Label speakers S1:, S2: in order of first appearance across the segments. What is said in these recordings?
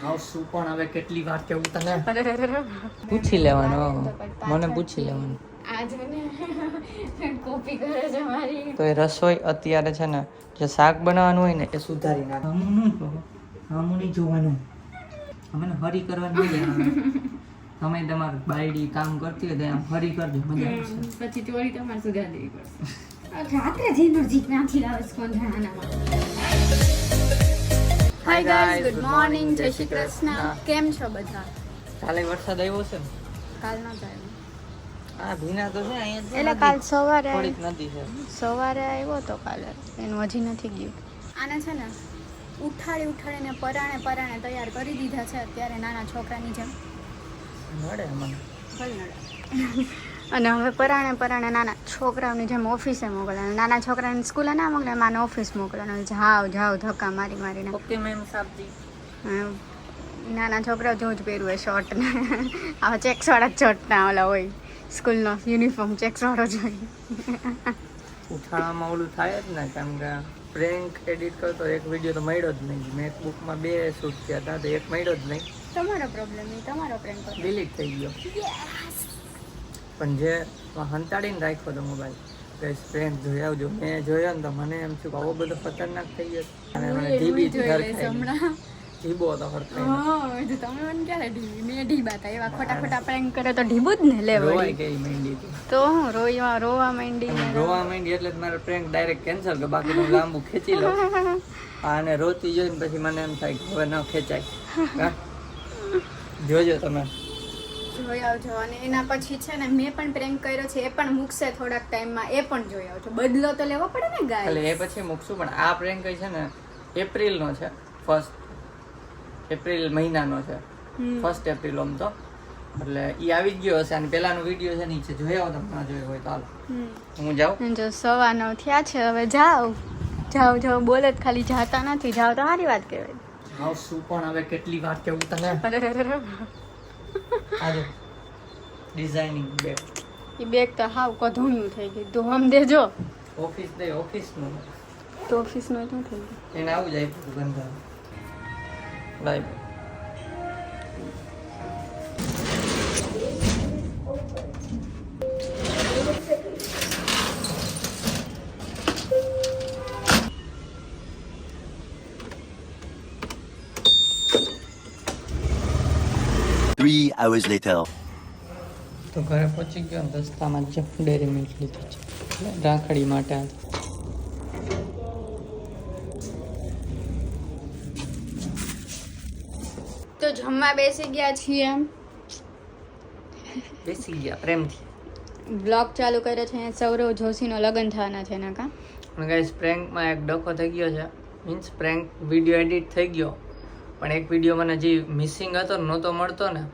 S1: આવશું પણ હવે કેટલી વાર કેવું તને પૂછી લેવાનું, મને પૂછી લેવાનું.
S2: કોપી કરે છે મારી.
S1: તો એ રસોઈ અત્યારે છે ને જે શાક બનાવવાનું હોય ને એ સુધારી નાખ. હમું નહીં જોવાનું, અમે હરી કરવાની મજા આવે. તમે તમારું બાયડી કામ કરતી હોય તો આમ હરી કરજો, મજા આવશે.
S2: પછી ચોરી તમારે સુધારી દેવી પડશે. રાત્રે જે નજીક નાથી લાવે કોણ જાણામાં. હાય ગાઈસ, ગુડ મોર્નિંગ, જય શ્રી કૃષ્ણ. કેમ છો બધા?
S1: કાલે વરસાદ આવ્યો છે ને?
S2: કાલ ન જાય.
S1: આ ભીના તો છે અહીંયા.
S2: એટલે કાલ સવારે
S1: થોડીક નદી છે.
S2: સવારે આવ્યો તો કાલે, એનું હજી નથી ગયું. આને છે ને ઉઠાડીને પરાણે તૈયાર કરી દીધા છે અત્યારે નાના છોકરાની જેમ.
S1: નડે મને.
S2: ભલ નડે. અને હવે પરાણે નાના છોકરાઓની જેમ ઓફિસે મોકલે, નાના છોકરાને સ્કૂલે ના મોકલે, માને ઓફિસ મોકલે. જાવ ધક્કા મારીને.
S1: ઓકે મેમ સાહેબજી.
S2: નાના છોકરાઓ જેવું જ પહેરવું હોય શર્ટ ને આવા ચેક્સવાળા જ શર્ટ ના ઓલા હોય, સ્કૂલનો યુનિફોર્મ ચેક્સવાળો જ હોય.
S1: ઉઠાળામાં ઓલું થાય જ ને, કેમ કે પ્રેન્ક એડિટ કરતો એક વિડીયો તો મળ્યો જ નહીં. મેકબુકમાં 2 શૂટ થયા હતા તો એક મળ્યો જ નહીં.
S2: તમારો પ્રોબ્લેમ નહીં, તમારો પ્રેન્ક
S1: ડિલીટ થઈ ગયો. પણ જે હંતાડીને રાખ્યો હતો મોબાઈલ, કે પ્રેન્ક જોઈ આવજો. મેં જોયો ને તો મને એમ થયું કે આવો બધો ખતરનાક થઈ ગયો. અને મને ઢીબી ઢીબો હતો હરખાઈ.
S2: તમે મને ક્યારે ઢીબી? મેં ઢીબા હતા એવા ખોટા પ્રેન્ક કરે તો ઢીબું જ ને લેવાય.
S1: રોવાઈ ગઈ માંડી હતી.
S2: તો હું રોવા માંડી
S1: એટલે જ મારો પ્રેન્ક ડાયરેક્ટ કેન્સલ કે બાકી હું લાંબુ ખેંચી લઉં. અને રોતી જોઈને પછી મને એમ થાય કે હવે ન ખેંચાય. જોજો તમે,
S2: જોઈ આવજો. અને એના પછી છે ને મેં પણ પ્રેન્ક કર્યો છે, એ પણ મૂકશે થોડાક ટાઈમમાં, એ પણ જોઈ આવજો. બદલો તો લેવો પડે ને ગાય.
S1: એટલે એ પછી મૂકશું. પણ આ પ્રેન્ક છે ને એપ્રિલનો છે, 1 એપ્રિલ મહિનાનો છે, 1 એપ્રિલ આમ તો. એટલે ઈ આવી જ ગયો હશે. અને પેલાનો વિડીયો છે નીચે જોઈ આવો તમે, ના જોયો હોય તો હાલો હું જાઉં.
S2: જો 9:15 થયા છે, હવે જાઓ બોલે જ ખાલી જાતા નથી. જાઓ તો સારી વાત કહેવાય.
S1: આવશું પણ હવે કેટલી વાર કેવું તને. આજે ડિઝાઇનિંગ બેગ,
S2: એ બેગ તો હાવ કધુણ્યું થઈ ગયું. તો હમ દેજો
S1: ઓફિસનું
S2: તો ઓફિસનું શું થઈ ગયું?
S1: એને આવું જાય બંધા લાઈવ.
S3: hours later.
S1: તો ઘરે પહોંચી ગયો ને રસ્તામાં જ ડેરી મિલ્ક લીધી છે રાખડી માટે.
S2: તો જમવા બેસી ગયા છીએ,
S1: બેસી ગયા પ્રેમથી.
S2: બ્લોગ ચાલુ કર્યો છે. સૌરવ જોશીનો લગ્ન થવાના છે ને કા.
S1: અને ગાઈસ પ્રેન્કમાં એક ડખો થઈ ગયો છે. મીન્સ પ્રેન્ક વિડીયો એડિટ થઈ ગયો, પણ એક વિડીયો મને જે મિસિંગ હતો નહોતો મળતો ને,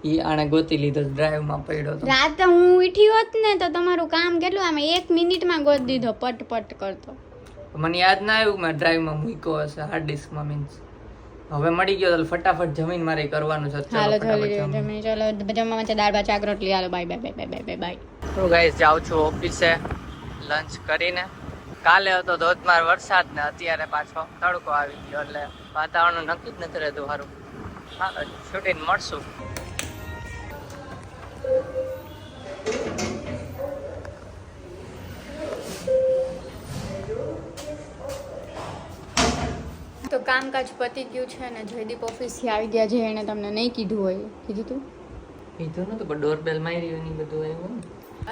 S1: એ આણે ગોતી લીધો. ડ્રાઈવમાં પડ્યો હતો.
S2: રાતે હું ઉઠી હોત ને તો તમારું કામ કેટલું આમ 1 મિનિટમાં ગોતી દીધો, પટ કરતો.
S1: મને યાદ ના આવ્યું મેં ડ્રાઈવમાં મૂક્યો હશે હાર્ડ ડિસ્કમાં. મીન્સ હવે મળી ગયો તો ફટાફટ જમીન મારે કરવાનું છે.
S2: હાલો જમી ચાલો જમવામાં છે દાળ ભાત શાક રોટલી. હાલો બાય.
S1: તો ગાઈસ જાઉં છું ઓફિસે લંચ કરીને. કાલે હતો ધોધમાર વરસાદ ને અત્યારે પાછો તડકો આવી ગયો, એટલે વાતાવરણ નક્કી જ નથી રહેતું સારું. હાલો છૂટીને મળશું.
S2: તો કામકાજ પતી ગયું છે ને જયદીપ ઓફિસથી આવી ગયા છે. એને તમને નહીં કીધું હોય. કીધું તું?
S1: કીધું નતું પણ ડોરબેલ મારી ને બધું આવ્યું.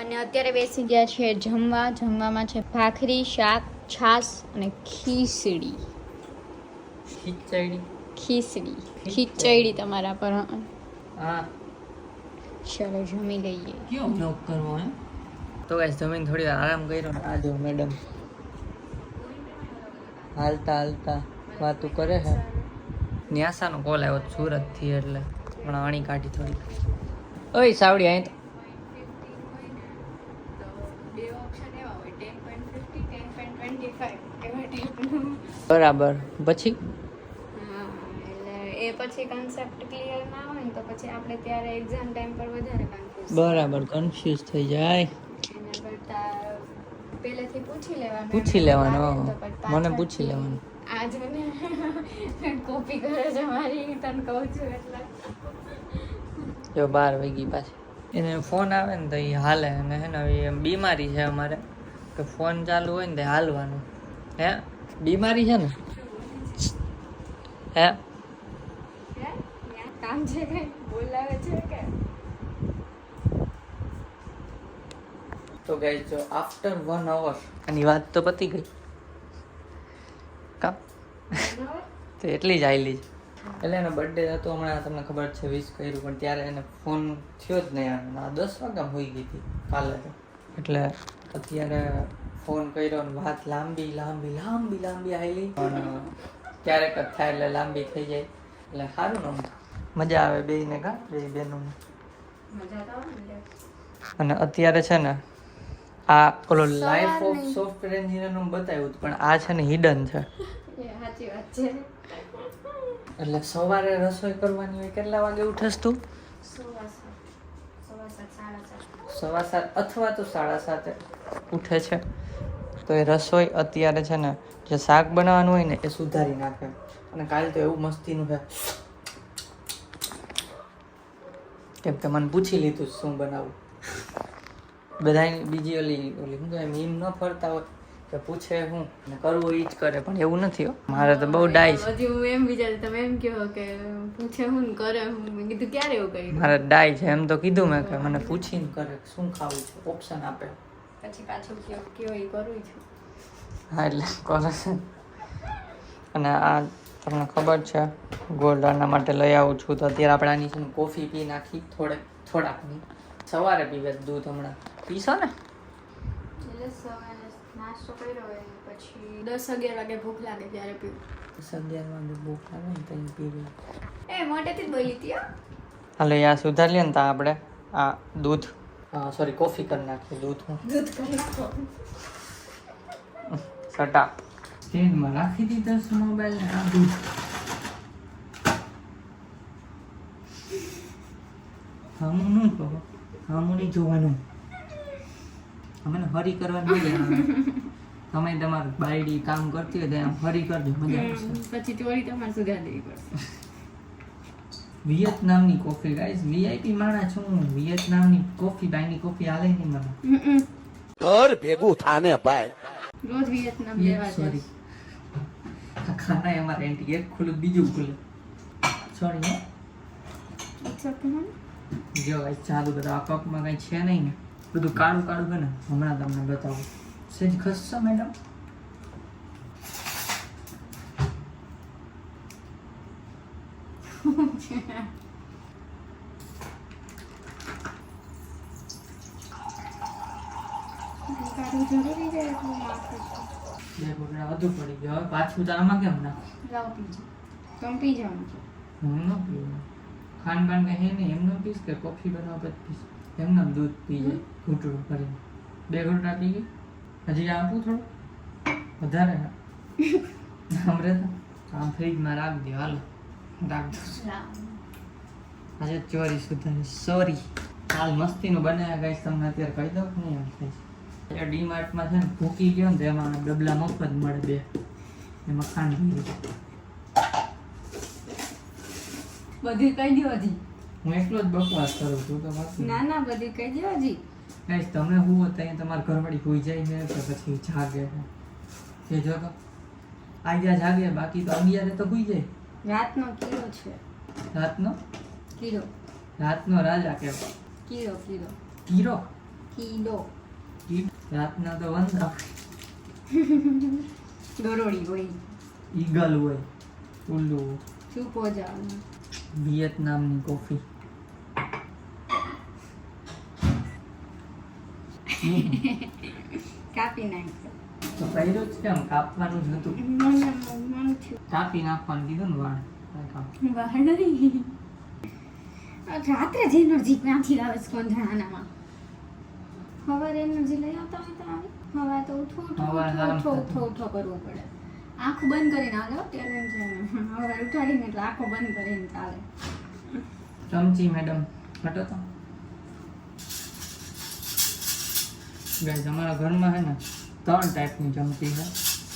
S2: અને અત્યારે બેસી ગયા છે જમવામાં છે ભાખરી, શાક, છાશ અને ખીચડી. ખીચડી તમારા પર.
S1: હા
S2: ચલો જમી લઈએ.
S1: કયો બ્લોગ કરવો હે? તો ગાઈસ જમીન થોડી વાર આરામ કર્યો ને આ જો મેડમ હાલતા વાતું કરે છે. ન્યાસાનો કોલ આવ્યો સુરતથી, એટલે પણ આણી કાઢી થોડી. ઓય સાવડી અહીં બરાબર. પછી
S2: એ પછી કન્સેપ્ટ ક્લિયર ના હોય ને તો પછી આપણે ત્યારે એક્ઝામ ટાઈમ પર વધારે કન્ફ્યુઝ.
S1: બરાબર કન્ફ્યુઝ થઈ જાય.
S2: એના કરતા પહેલેથી પૂછી લેવાનું.
S1: મને પૂછી લેવાનું.
S2: આજ મને કોપી કરે છે મારી, તને કહું છું એટલે.
S1: જો 12 વાગી પાછી એને ફોન આવે ને તો એ હાલે, અને હે ને એ બીમારી છે અમારે કે ફોન ચાલુ હોય ને તે હાલવાનું. હે બીમારી છે ને હે
S2: કામ છે કઈ બોલાવે છે કે?
S1: તો ગાઈસ જો આફ્ટર 1 hour આની વાત તો પતી ગઈ કા તો એટલી જ આવેલી છે. એટલે એનો બર્થડે હતો હમણાં, તમને ખબર છે, વિશ કર્યું, પણ ત્યારે એને ફોન થયો જ નહીં. આ 10 વાગ્યા હોઈ ગઈ હતી કાલે તો. એટલે અત્યારે ફોન કર્યો ને વાત લાંબી લાંબી લાંબી લાંબી આવેલી, પણ ક્યારેક જ થાય એટલે લાંબી થઈ જાય. એટલે સારું ને મજા આવે બેયને, કા બે બેનોને
S2: મજા તો આવે ને.
S1: અને અત્યારે છે ને આ ઓલો લાઈફ ઓફ સોફ્ટવેર એન્જિનિયરનું બતાવ્યું હતું, પણ આ છે ને હિડન છે.
S2: સાચી વાત છે.
S1: એટલે સવારે રસોઈ કરવાની હોય. કેટલા વાગે ઉઠસ તું? 7:15 અથવા તો 7:30 ઉઠે છે. તો એ રસોઈ અત્યારે છે ને જે શાક બનાવવાનું હોય ને એ સુધારી નાખે. અને કાલે તો એવું મસ્તીનું છે, કેમ કે મને પૂછી લીધું શું બનાવું. બધાની બીજી ઓલી શું કહેવાય મીમ ન ફરતા હોય કે પૂછે હું ને કરવું એ જ કરે, પણ એવું નથી હો. મારે તો બહુ ડાય છે.
S2: હજી હું એમ વિચારું તમે એમ કહો કે પૂછે હું ને કરે હું, મેં કીધું ક્યારે એવું કહ્યું?
S1: મારે ડાય છે એમ તો કીધું મેં કે મને પૂછીને કરે શું ખાવું છે, ઓપ્શન આપે.
S2: પછી પાછું કયો એ કરું છું.
S1: હા એટલે કરે છે. અને આ તમને ખબર છે ગોલ્ડ આના માટે લઈ આવું છું. તો અત્યારે આપણે આની છે ને કોફી પી નાખી થોડાકની. સવારે પીવે દૂધ, હમણાં પીશો ને?
S2: એટલે સવારે નાસ્તો કર્યો હોય પછી 10-11 વાગે ભૂખ લાગે ત્યારે પીવું.
S1: 11 વાગે ભૂખ લાગે ને તો પીવી.
S2: એ મોટેથી જ બોલી હતી હો.
S1: હાલો આ સુધારી લે ને તો આપણે આ દૂધ સોરી કોફી કરી નાખીએ. દૂધ
S2: કરી નાખો.
S1: સટા સ્ટેન્ડમાં રાખી દીધા છે મોબાઈલ ને આ દૂધ. હમું નહીં કહો, હમું નહીં જોવાનું, અમને હરી કરવાની મજા આવે. તમે તમારું બાયડી કામ કરતી હોય તો આમ હરી કરજો, મજા આવશે.
S2: પછી ચોરી તમારે સુધારી દેવી પડશે.
S1: વિયેતનામની કોફી ગાઈસ, વીઆઈપી માણસ છું હું. વિયેતનામની કોફી બાયની કોફી આલે નહીં મને.
S3: ઘર ભેગું થાને ભાઈ.
S2: રોજ વિયેતનામ લેવા
S1: સોરી આ ખાના અમારે એન્ટી એક ખુલ્લું બીજું ખુલ્લું. સોરી જો ગાઈસ ચાલુ બધા આ કપમાં કઈ છે નહીં ને, બધું કાળું કાળું છે ને. હમણાં તમને બતાવું. સેજ ખસશો મેડમ?
S2: જરૂરી છે એટલું નાખું છું.
S1: બે બગડા વધુ પડી ગયો. હવે પાછું તો આમાં કેમ નાખ?
S2: લાવ પીજો. તમે પી જવાનું છે.
S1: હું ન પીવું. ખાંડ બાંડ કઈ હે નહીં. એમનો પીસ કે કોફી બનાવ પછી પીસ? એમને દૂધ પી જાય ઘૂંટડું કરીને. 2 ઘૂંટડા પી ગઈ. હજી આપું થોડું વધારે? અમરે તો આમ ફ્રીજમાં રાખ દો. હાલો રાખ દો. આજે ચોરી સુધારી. સોરી હાલ મસ્તીનું બનાવ્યા ગાઈસ. તમને અત્યારે કહી દઉં નહીં એમ થાય છે. ડીમાર્ટમાં છે ને ભૂકી ગયો ને તો એમાં ડબલા મફત મળે 2. એમાં ખાંડ પીવી.
S2: બધી કહી દો હજી.
S1: હું એકલો જ બકવાસ કરું છું તો બાકી
S2: ના ના બધી કહી દો હજી.
S1: ગાઈસ તમે હું ત્યાં તમારા ઘરવાળી હોઈ જાય છે કે પછી જાગે છે એ જો તો આજા જાગે, બાકી તો 11 તો હોઈ જાય.
S2: રાતનો કિલો છે.
S1: રાતનો રાજા કહેવાય.
S2: કિલો
S1: કીરો રાતના તો વંદા
S2: દરોડી હોય,
S1: ઈગલ હોય, ઉલ્લુ.
S2: ચૂપ હો જાઓ.
S1: વિયેતનામની કોફી.
S2: કાપી નાખજો.
S1: તો પહેર્યું જ કેમ? કાપવાનું જ હતું.
S2: મન થયું
S1: કાપી નાખવાનું કીધું ને વાળ.
S2: બહાર નહીં. રાત્રે જ એનર્જી ક્યાંથી લાવે છે કોણ જાણાનામાં? સવારે એનર્જી લઈ આવતા હોય તો આવે. સવારે તો ઉઠો કરવું પડે. આંખો બંધ કરીને હાલે ત્યારે સવારે ઉઠાડીને એટલે આંખો બંધ કરીને ચાલે.
S1: ચમચી મેડમ હટો તો. ગાઈસ અમારા ઘરમાં છે ને 3 ટાઈપની ચમચી છે.